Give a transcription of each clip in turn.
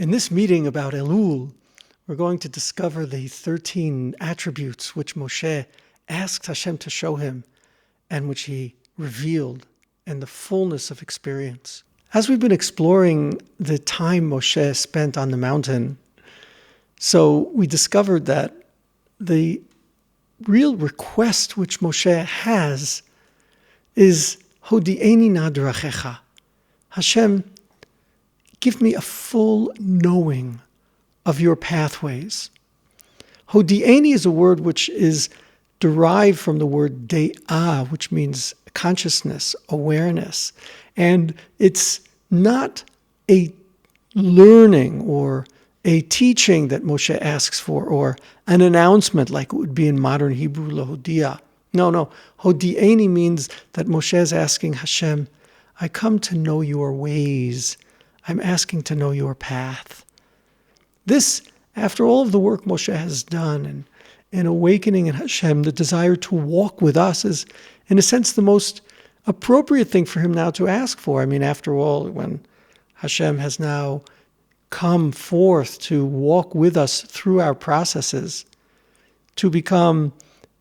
In this meeting about Ellul, we're going to discover the 13 attributes which Moshe asked Hashem to show him and which he revealed in the fullness of experience. As we've been exploring the time Moshe spent on the mountain, so we discovered that the real request which Moshe has is Hodi'eni na dera'checha. Hashem, give me a full knowing of your pathways. Hodi'eni is a word which is derived from the word de'ah, which means consciousness, awareness. And it's not a learning or a teaching that Moshe asks for, or an announcement like it would be in modern Hebrew, lahodia. No. Hodi'eni means that Moshe is asking Hashem, I come to know your ways. I'm asking to know your path. This, after all of the work Moshe has done, and in awakening in Hashem, the desire to walk with us is, in a sense, the most appropriate thing for him now to ask for. I mean, after all, when Hashem has now come forth to walk with us through our processes, to become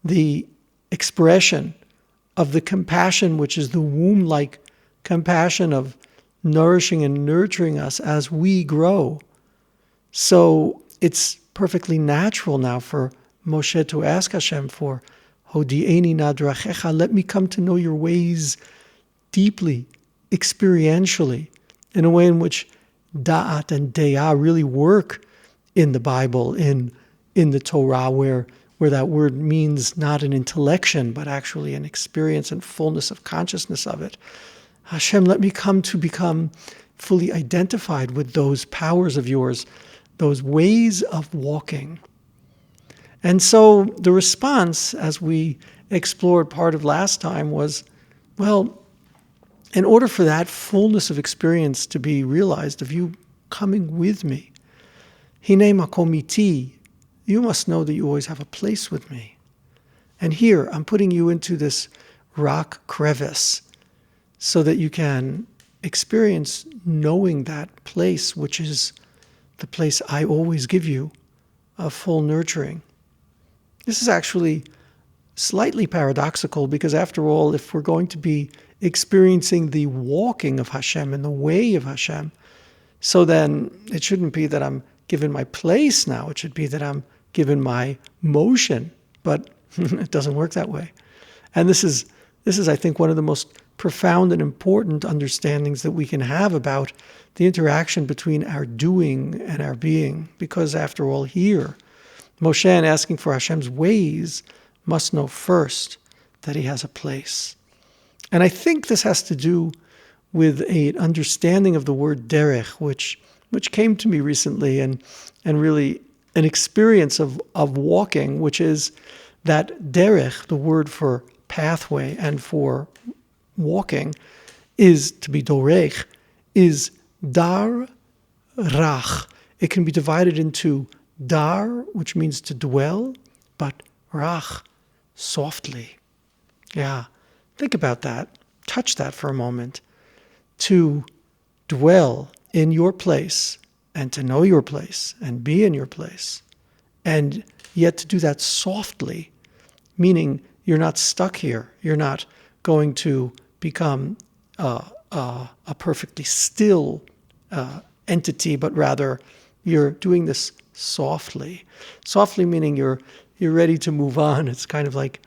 the expression of the compassion, which is the womb-like compassion of nourishing and nurturing us as we grow. So it's perfectly natural now for Moshe to ask Hashem for Hodi'eni na dera'checha, let me come to know your ways deeply, experientially, in a way in which da'at and de'ah really work in the Bible, in the Torah, where that word means not an intellection, but actually an experience and fullness of consciousness of it. Hashem, let me come to become fully identified with those powers of yours, those ways of walking. And so the response, as we explored part of last time, was, well, in order for that fullness of experience to be realized, of you coming with me, Hine makom iti, you must know that you always have a place with me. And here, I'm putting you into this rock crevice so that you can experience knowing that place, which is the place I always give you of full nurturing. This is actually slightly paradoxical because, after all, if we're going to be experiencing the walking of Hashem and the way of Hashem, so then it shouldn't be that I'm given my place now. It should be that I'm given my motion. But it doesn't work that way. And this is, I think, one of the most profound and important understandings that we can have about the interaction between our doing and our being. Because, after all, here, Moshe, in asking for Hashem's ways, must know first that he has a place. And I think this has to do with an understanding of the word derech, which came to me recently, and really an experience of walking, which is that derech, the word for pathway and for walking, is to be dorech, is dar rach. It can be divided into dar, which means to dwell, but rach, softly. Yeah, think about that. Touch that for a moment. To dwell in your place and to know your place and be in your place, and yet to do that softly, meaning you're not stuck here. You're not going to become a perfectly still entity, but rather you're doing this softly. Softly meaning you're ready to move on. It's kind of like,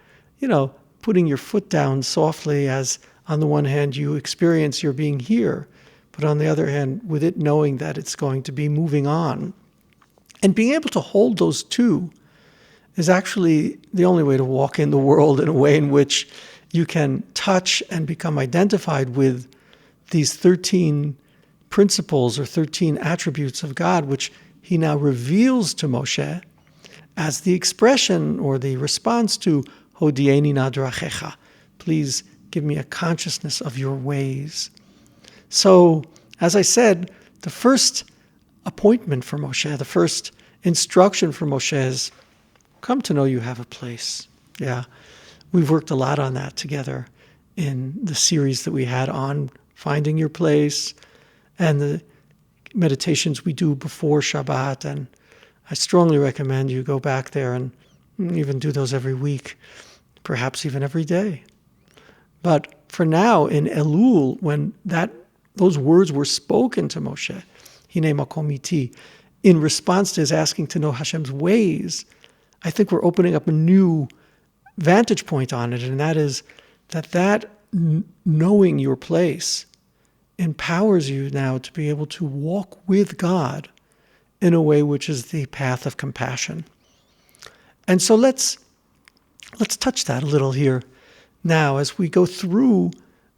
putting your foot down softly, as on the one hand you experience your being here, but on the other hand, with it knowing that it's going to be moving on. And being able to hold those two is actually the only way to walk in the world, in a way in which you can touch and become identified with these 13 principles or 13 attributes of God, which he now reveals to Moshe as the expression or the response to Hodi'eni na dera'checha. Please give me a consciousness of your ways. So, as I said, the first appointment for Moshe, the first instruction for Moshe is, come to know you have a place. Yeah, we've worked a lot on that together in the series that we had on finding your place, and the meditations we do before Shabbat, and I strongly recommend you go back there and even do those every week, perhaps even every day. But for now, in Ellul, when those words were spoken to Moshe, Hine makom iti, in response to his asking to know Hashem's ways, I think we're opening up a new vantage point on it, and that is that knowing your place empowers you now to be able to walk with God in a way which is the path of compassion. And so let's touch that a little here now as we go through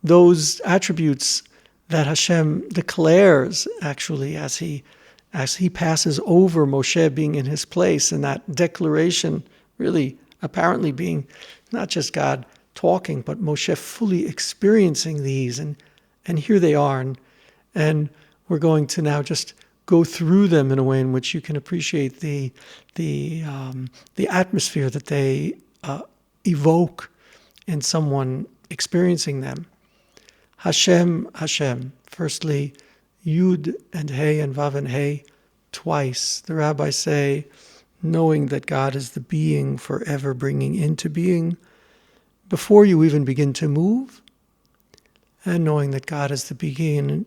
those attributes that Hashem declares actually as he passes over Moshe being in his place, and that declaration really apparently being not just God talking, but Moshe fully experiencing these, and here they are, and we're going to now just go through them in a way in which you can appreciate the atmosphere that they evoke in someone experiencing them. Hashem, Hashem. Firstly, Yud and Hey and Vav and Hey twice. The rabbis say, knowing that God is the being forever bringing into being before you even begin to move, and knowing that God is the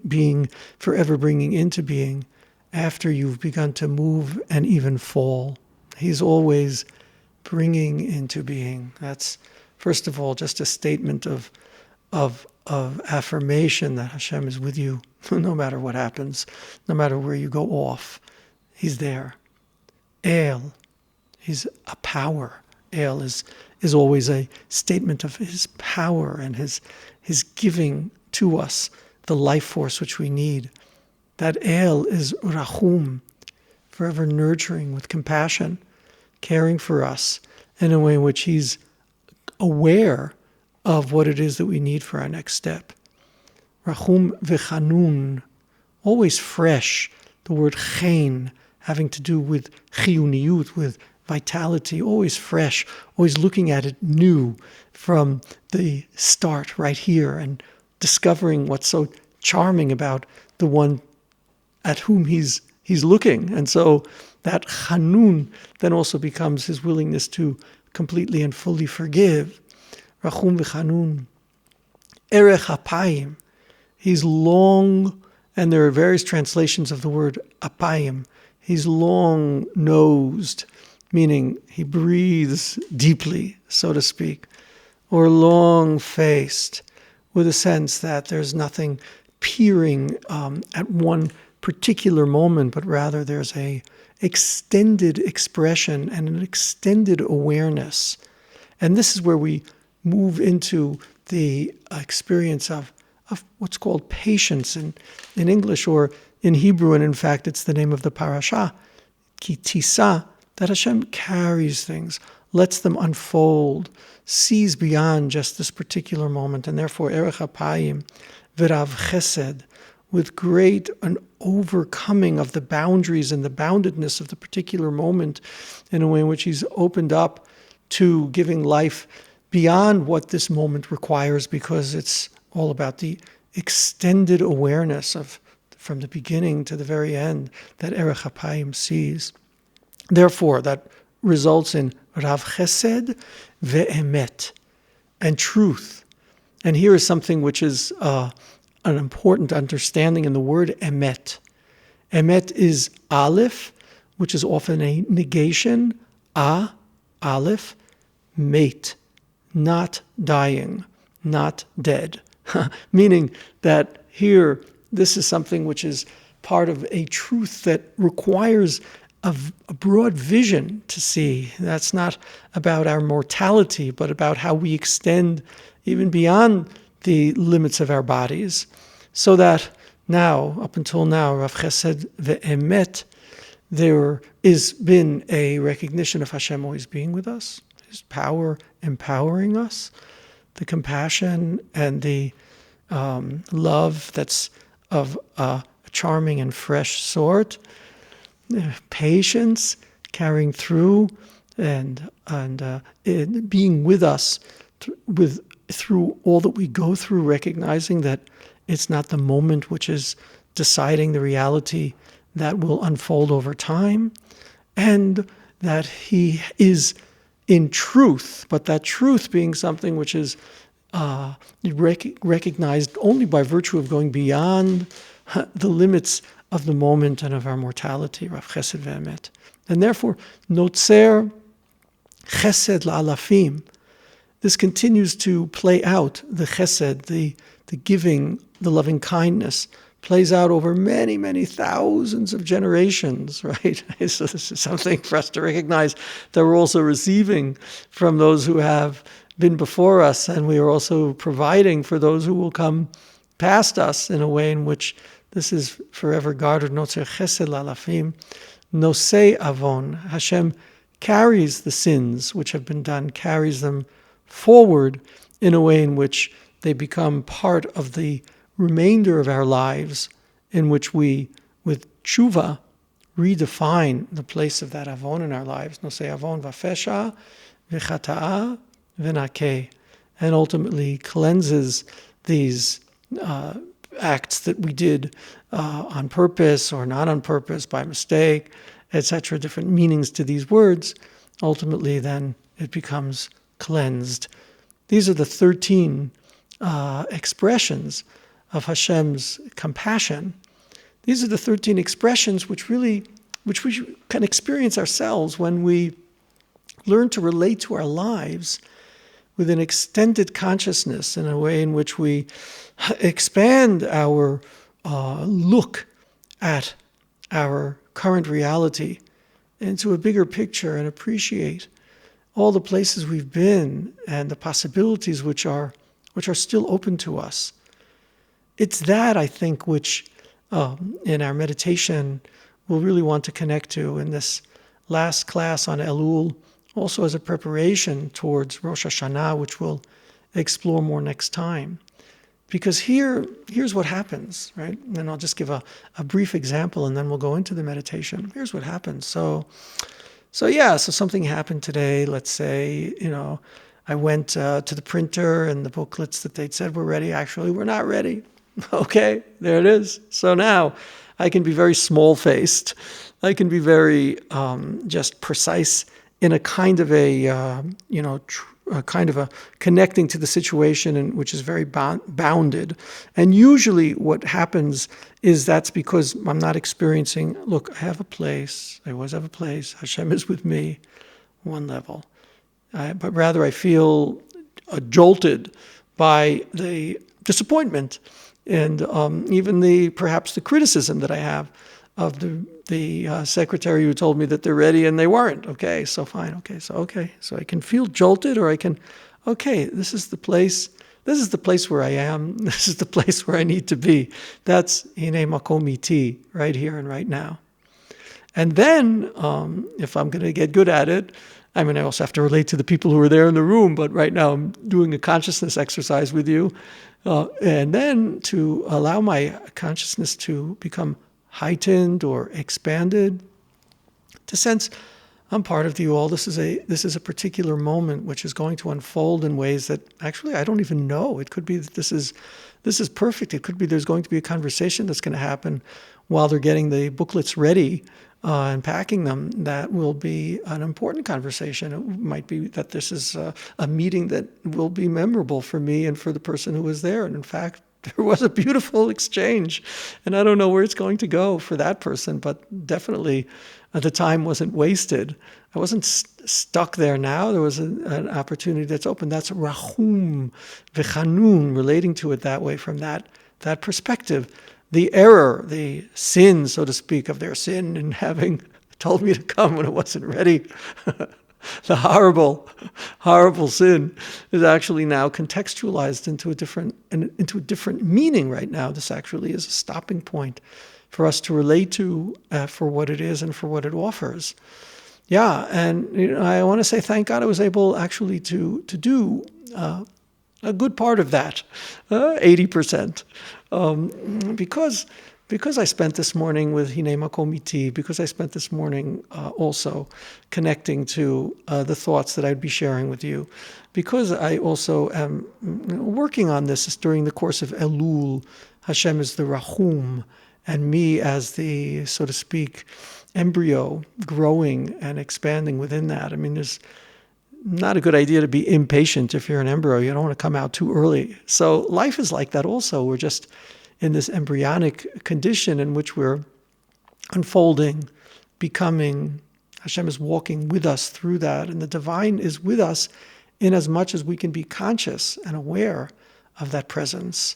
being forever bringing into being after you've begun to move and even fall. He's always bringing into being. That's, first of all, just a statement of affirmation that Hashem is with you no matter what happens, no matter where you go off. He's there. El, he's a power. El is always a statement of his power and his giving to us the life force which we need. That El is Rachum, forever nurturing with compassion, caring for us in a way in which he's aware of what it is that we need for our next step. Rachum v'chanun, always fresh. The word chen having to do with chiyuniyut, with vitality, always fresh, always looking at it new from the start right here and discovering what's so charming about the one at whom he's looking. And so that chanun then also becomes his willingness to completely and fully forgive. Rachum v'chanun. Erech apayim. He's long, and there are various translations of the word apayim. He's long-nosed, meaning he breathes deeply, so to speak, or long-faced, with a sense that there's nothing peering at one particular moment, but rather there's a extended expression and an extended awareness. And this is where we move into the experience of what's called patience in English or in Hebrew, and in fact it's the name of the parasha, ki tisa, that Hashem carries things, lets them unfold, sees beyond just this particular moment, and therefore erech apayim v'rav chesed, with great an overcoming of the boundaries and the boundedness of the particular moment in a way in which he's opened up to giving life beyond what this moment requires, because it's all about the extended awareness of from the beginning to the very end that erech apayim sees. Therefore, that results in rav chesed ve'emet, and truth. And here is something which is an important understanding in the word emet. Emet is aleph, which is often a negation, aleph, mate, not dying, not dead. Meaning that here, this is something which is part of a truth that requires a broad vision to see. That's not about our mortality, but about how we extend even beyond the limits of our bodies. So that now, up until now, Rav Chesed ve'emet, there has been a recognition of Hashem always being with us, His power empowering us, the compassion and the love that's of a charming and fresh sort, patience, carrying through, and being with us through all that we go through, recognizing that it's not the moment which is deciding the reality that will unfold over time, and that he is in truth, but that truth being something which is recognized only by virtue of going beyond the limits of the moment and of our mortality, Rav Chesed ve'emet. And therefore, notzer chesed la'alafim. This continues to play out, the chesed, the giving, the loving kindness, plays out over many, many thousands of generations, right? So this is something for us to recognize that we're also receiving from those who have been before us, and we are also providing for those who will come past us in a way in which this is forever guarded. Notzer chesed la'alafim, nosei avon. Hashem carries the sins which have been done, carries them forward in a way in which they become part of the remainder of our lives, in which we, with tshuva, redefine the place of that avon in our lives. Nosei avon vafesha v'chata'a v'nakeh, and ultimately cleanses these acts that we did on purpose or not on purpose, by mistake, etc. Different meanings to these words. Ultimately, then, it becomes cleansed. These are the 13 expressions of Hashem's compassion. These are the 13 expressions which we can experience ourselves when we learn to relate to our lives with an extended consciousness, in a way in which we expand our look at our current reality into a bigger picture and appreciate all the places we've been and the possibilities which are still open to us. It's that, I think, which in our meditation we'll really want to connect to in this last class on Ellul, also as a preparation towards Rosh Hashanah, which we'll explore more next time. Because here's what happens, right? And I'll just give a brief example, and then we'll go into the meditation. Here's what happens. So something happened today. Let's say, I went to the printer, and the booklets that they'd said were ready, actually were not ready. Okay, there it is. So now I can be very small-faced. I can be very just precise in a kind of a connecting to the situation, and which is very bounded. And usually what happens is that's because I'm not experiencing, look, I have a place. I always have a place. Hashem is with me, one level. But rather I feel jolted by the disappointment and even perhaps the criticism that I have of the secretary who told me that they're ready and they weren't. Okay, so fine. So I can feel jolted, or I can, this is the place where I am. This is the place where I need to be. That's Hinei Makom Iti, right here and right now. And then, if I'm going to get good at it, I also have to relate to the people who are there in the room, but right now I'm doing a consciousness exercise with you. And then to allow my consciousness to become heightened or expanded, to sense I'm part of you all. This is a particular moment which is going to unfold in ways that actually I don't even know. It could be that this is perfect. It could be there's going to be a conversation that's going to happen while they're getting the booklets ready and packing them. That will be an important conversation. It might be that this is a meeting that will be memorable for me and for the person who was there. And in fact, there was a beautiful exchange, and I don't know where it's going to go for that person, but definitely the time wasn't wasted. I wasn't stuck there now. There was an opportunity that's open. That's rachum v'chanun, relating to it that way, from that perspective. The error, the sin, so to speak, of their sin in having told me to come when it wasn't ready, the horrible sin is actually now contextualized into a different meaning right now. This actually is a stopping point for us to relate to for what it is and for what it offers. Yeah, and I want to say thank God I was able actually to do a good part of that, 80%, because I spent this morning with Hinei Makom Iti, because I spent this morning also connecting to the thoughts that I'd be sharing with you, because I also am working on this during the course of Ellul. Hashem is the Rachum, and me as the, so to speak, embryo growing and expanding within that. I mean, there's not a good idea to be impatient if you're an embryo. You don't want to come out too early. So life is like that also. We're just in this embryonic condition in which we're unfolding, becoming. Hashem is walking with us through that, and the divine is with us in as much as we can be conscious and aware of that presence.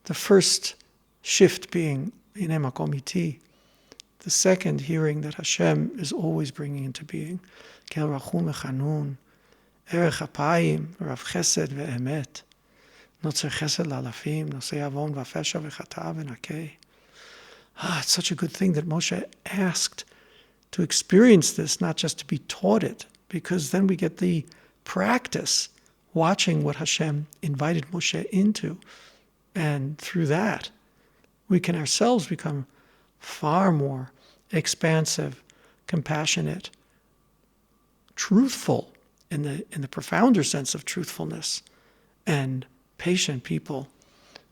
The first shift being Hine Makom Iti. The second, hearing that Hashem is always bringing into being. Kel Rachum Echanun, Erech Apayim, Rav Chesed Ve'emet, Notzer Chesed Lalafim, Nosei Avon Vafesha V'chata V'nakei. It's such a good thing that Moshe asked to experience this, not just to be taught it, because then we get the practice watching what Hashem invited Moshe into. And through that, we can ourselves become far more expansive, compassionate, truthful in the profounder sense of truthfulness, and patient people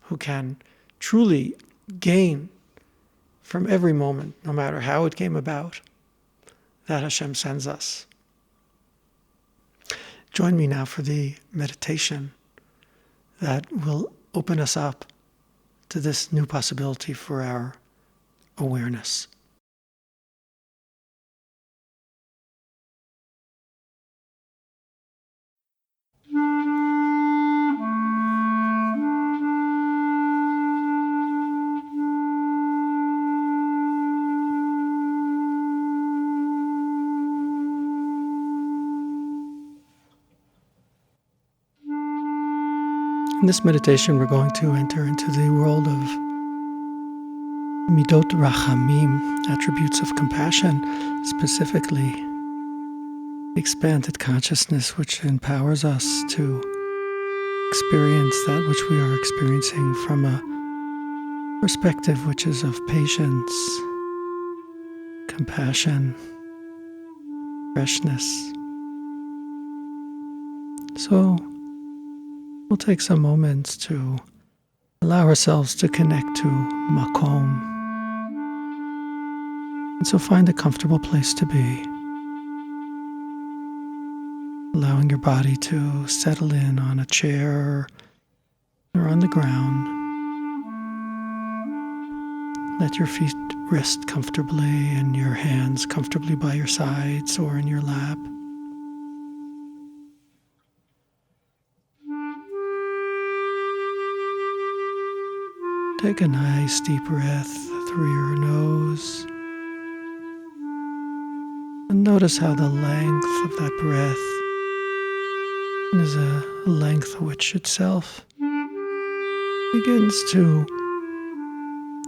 who can truly gain from every moment, no matter how it came about, that Hashem sends us. Join me now for the meditation that will open us up to this new possibility for our awareness. In this meditation, we're going to enter into the world of Midot Rachamim, attributes of compassion, specifically expanded consciousness, which empowers us to experience that which we are experiencing from a perspective which is of patience, compassion, freshness. So, we'll take some moments to allow ourselves to connect to Makom. And so find a comfortable place to be, allowing your body to settle in on a chair or on the ground. Let your feet rest comfortably and your hands comfortably by your sides or in your lap. Take a nice deep breath through your nose, and notice how the length of that breath is a length which itself begins to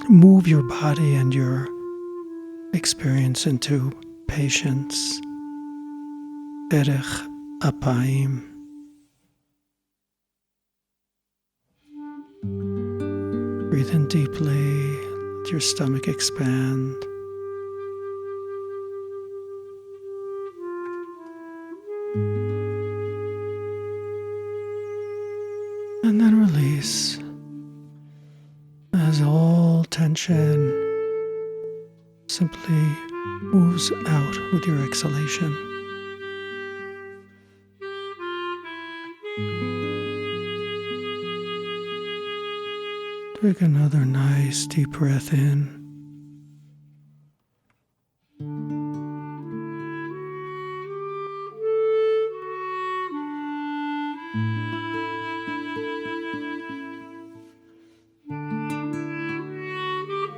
move your body and your experience into patience. Derech Apayim. Breathe in deeply, let your stomach expand. And then release as all tension simply moves out with your exhalation. Take another nice deep breath in.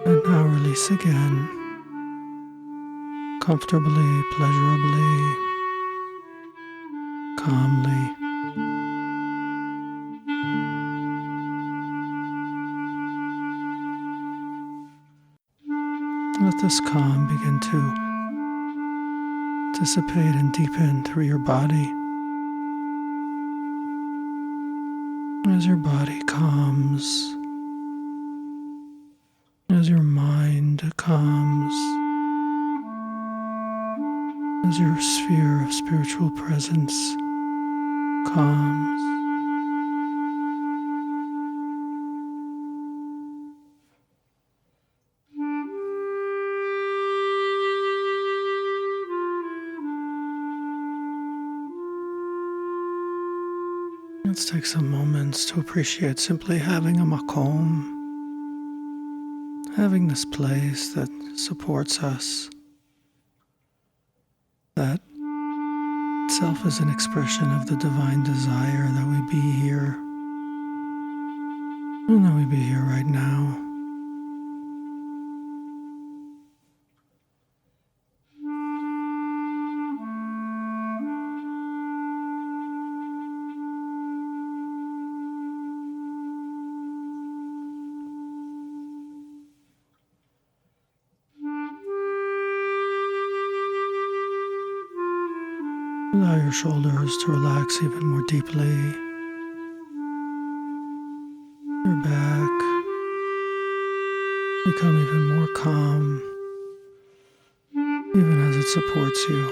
And now release again, comfortably, pleasurably, calmly. Let this calm begin to dissipate and deepen through your body. As your body calms, as your mind calms, as your sphere of spiritual presence calms, Let's take some moments to appreciate simply having a makom, having this place that supports us, that itself is an expression of the divine desire that we be here, and that we be here right now. Allow your shoulders to relax even more deeply. Your back become even more calm, even as it supports you.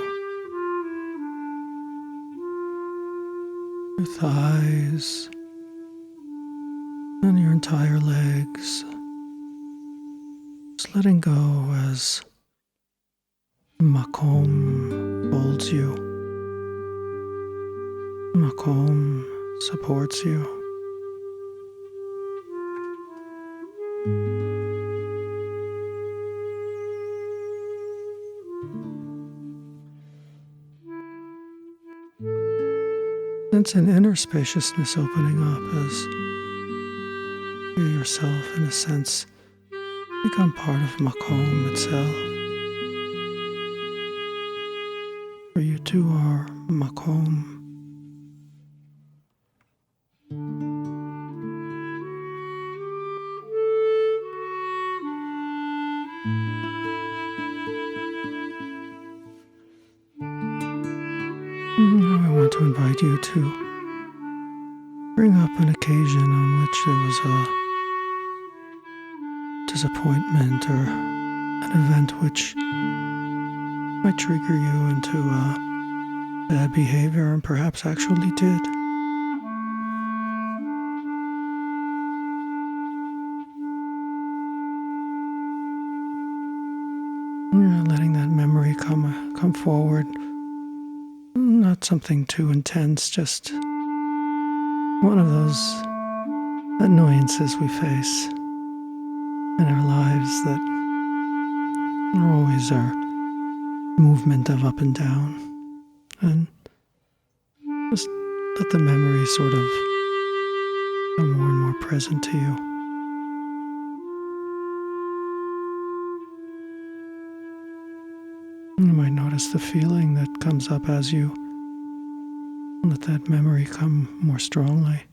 Your thighs and your entire legs, just letting go as makom holds you. Makom supports you. Sense an inner spaciousness opening up as you yourself, in a sense, become part of makom itself. For you too are makom. Now I want to invite you to bring up an occasion on which there was a disappointment or an event which might trigger you into bad behavior and perhaps actually did. Letting that memory come forward. Not something too intense, just one of those annoyances we face in our lives that are always our movement of up and down. And just let the memory sort of become more and more present to you. You might notice the feeling that comes up as you let that memory come more strongly.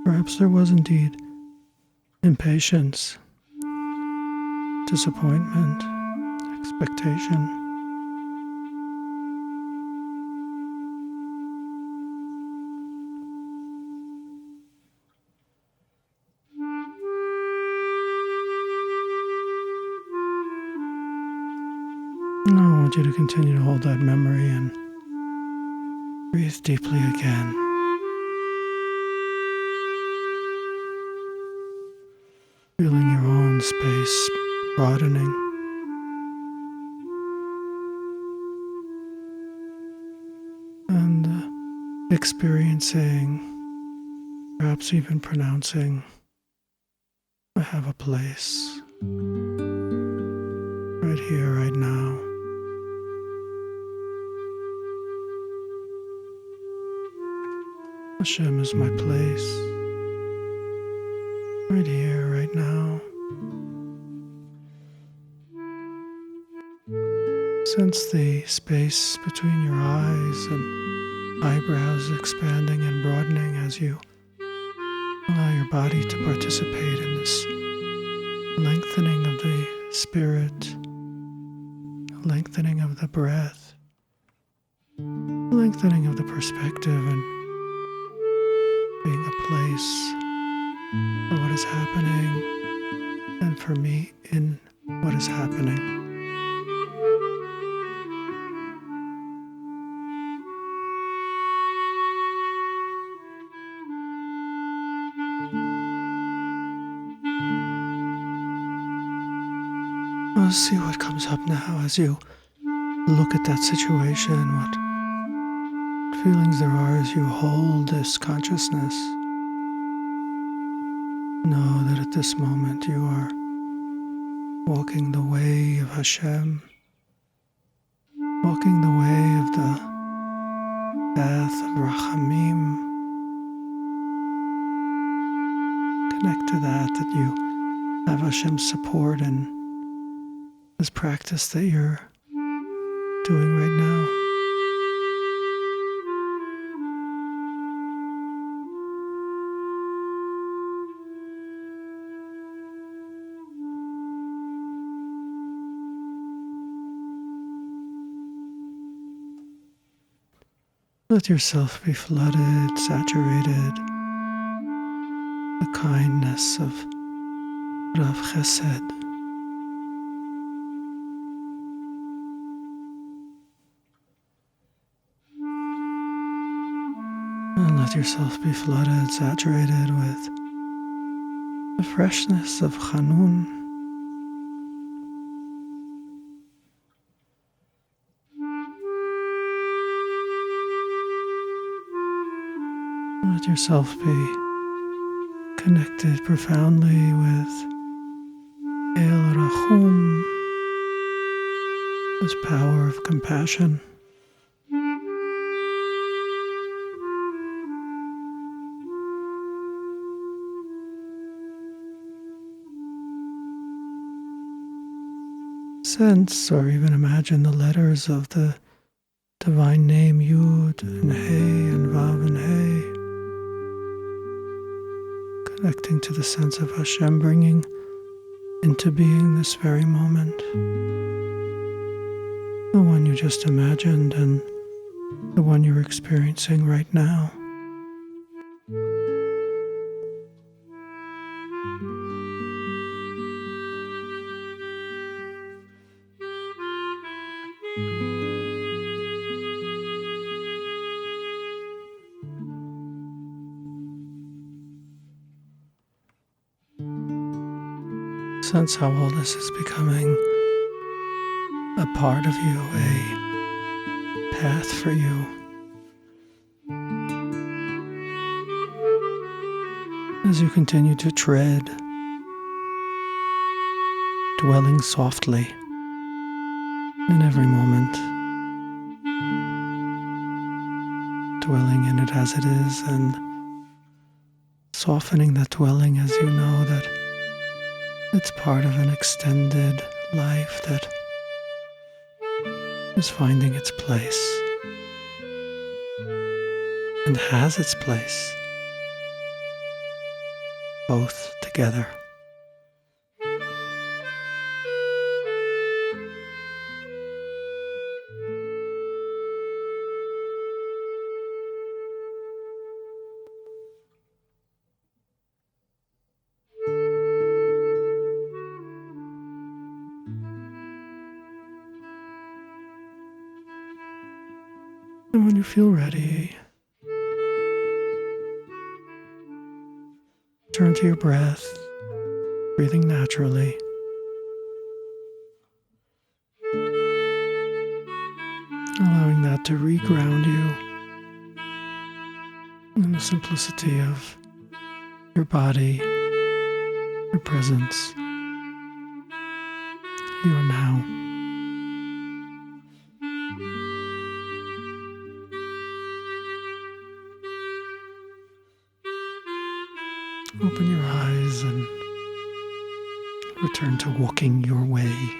Perhaps there was indeed impatience, disappointment, expectation. Now I want you to continue to hold that memory and breathe deeply again. Feeling your own space broadening. And experiencing, perhaps even pronouncing, I have a place right here, right now. Hashem is my place, right here, right now. Sense the space between your eyes and eyebrows expanding and broadening as you allow your body to participate in this lengthening of the spirit, lengthening of the breath, lengthening of the perspective, and being a place for what is happening and for me in what is happening. Notice, see what comes up now as you look at that situation, what feelings there are as you hold this consciousness. Know that at this moment you are walking the way of Hashem, walking the way of the path of Rachamim. Connect to that you have Hashem's support in this practice that you're doing right now. Let yourself be flooded, saturated, the kindness of Rav Chesed. And let yourself be flooded, saturated with the freshness of Chanun. Let yourself be connected profoundly with El Rachum, this power of compassion. Sense or even imagine the letters of the divine name Yud and Hey and Vav and Hey, connecting to the sense of Hashem, bringing into being this very moment, the one you just imagined and the one you're experiencing right now. Sense how all this is becoming a part of you, a path for you. As you continue to tread, dwelling softly in every moment, dwelling in it as it is and softening that dwelling as you know that it's part of an extended life that is finding its place and has its place, both together. And when you feel ready, turn to your breath, breathing naturally. Allowing that to reground you in the simplicity of your body, your presence, here and now. Open your eyes and return to walking your way.